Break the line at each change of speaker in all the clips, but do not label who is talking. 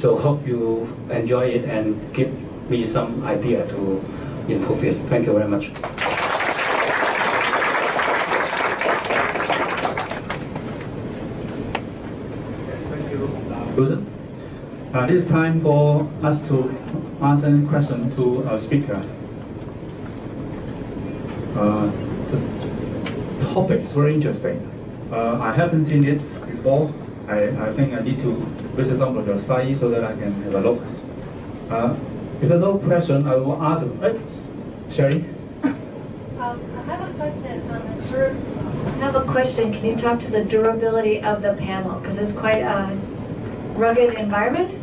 So hope you enjoy it and give me some idea to improve it. Thank you very much.
Thank you, Wilson. It is time for us to answer any question to our speaker. The topic is very interesting. I haven't seen it before. I think I need to visit some of your sites so that I can have a look. If there's no question, I will ask. Sherry?
I have a question on the I have a question. Can you talk to the durability of the panel? Because it's quite a rugged environment.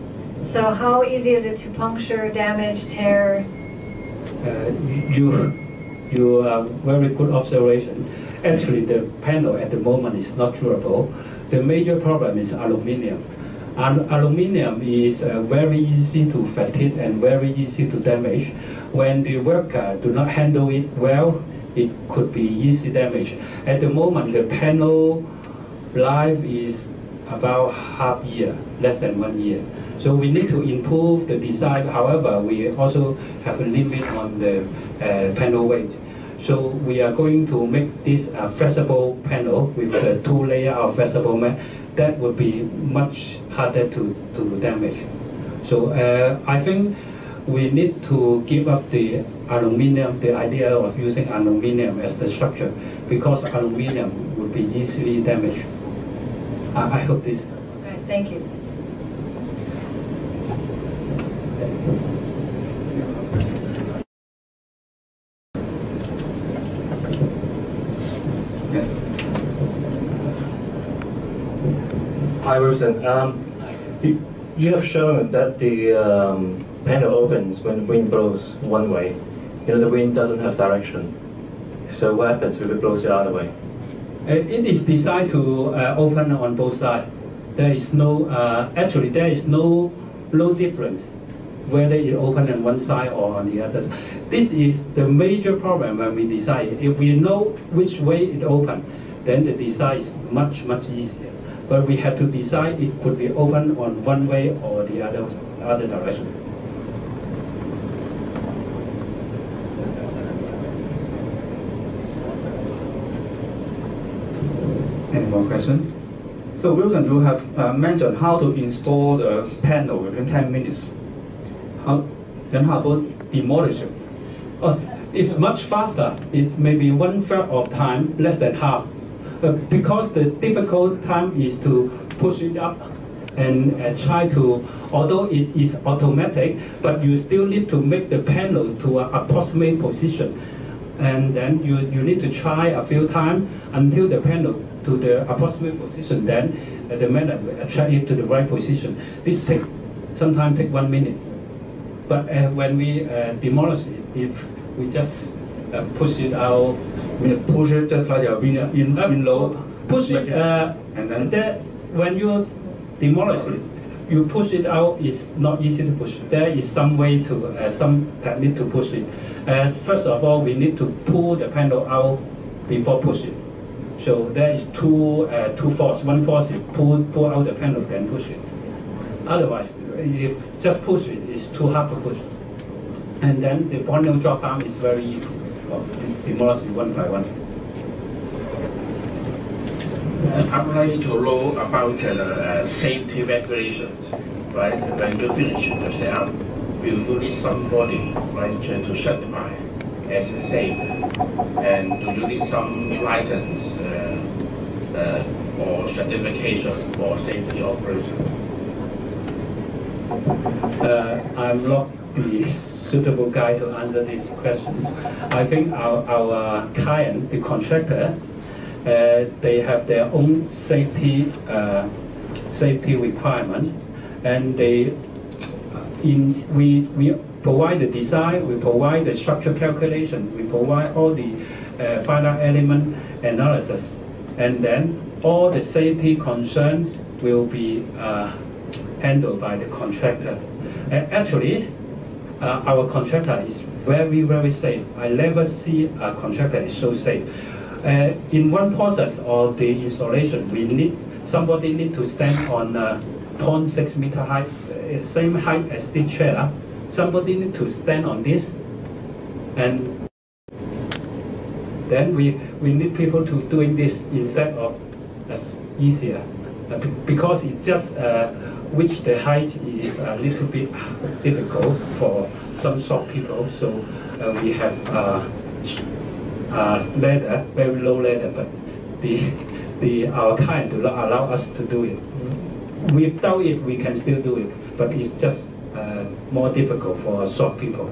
So how easy is it to puncture, damage, tear?
You very good observation. Actually, the panel at the moment is not durable. The major problem is aluminium. Aluminium is very easy to fatigue and very easy to damage. When the worker do not handle it well, it could be easy damage. At the moment, the panel life is about half year, less than 1 year. So we need to improve the design. However, we also have a limit on the panel weight. So we are going to make this a flexible panel with the 2 layers of flexible mat. That would be much harder to damage. So I think we need to give up the aluminium, the idea of using aluminium as the structure, because aluminium would be easily damaged. I hope this.
All right, thank you.
Yes.
Hi, Wilson. You have shown that the panel opens when the wind blows one way. You know, the wind doesn't have direction. So what happens if it blows the other way?
It is designed to open on both sides. There is no, actually there is no difference whether it open on one side or on the other side. This is the major problem when we design. If we know which way it open, then the design is much easier. But we have to decide it could be open on one way or the other direction.
Any more questions? So Wilson, you have mentioned how to install the panel within 10 minutes. How about demolition?
Oh, it's much faster. It may be 1/3 of time, less than half. Because the difficult time is to push it up and try to, although it is automatic, but you still need to make the panel to an approximate position. And then you need to try a few times until the panel to the approximate position, then the magnet will attract it to the right position. This sometimes take 1 minute. But when we demolish it, if we just push it out,
push it just like a wind load.
Push it, and then when you demolish it, you push it out. It's not easy to push. There is some way to, some technique to push it. First of all, we need to pull the panel out before push it. So there is two forces. One force is pull out the panel, then push it. Otherwise, if just push it, it's too hard to push. And then the panel drop down is very easy. Demolish it one by one.
I would like to know about safety regulations, right? When you finish the setup, will you need somebody, right, to certify as safe? And do you need some license or certification for safety operation?
I'm not the suitable guy to answer these questions. I think our client, the contractor, they have their own safety requirement, and we provide the design, we provide the structure calculation, we provide all the final element analysis, and then all the safety concerns will be handled by the contractor. Actually, our contractor is very safe. I never see a contractor is so safe. In one process of the installation, somebody need to stand on 0.6 meter height, same height as this chair. Somebody need to stand on this, and then we need people to doing this instead of as easier, because it just which the height is a little bit difficult for some short people. So we have ladder, very low ladder, but our kind do not allow us to do it. Without it, we can still do it, but it's just more difficult for short people.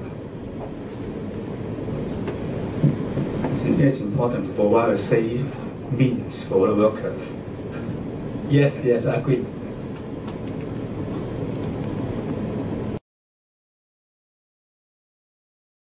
I think it's important to provide a safe means for the workers.
Yes, I agree.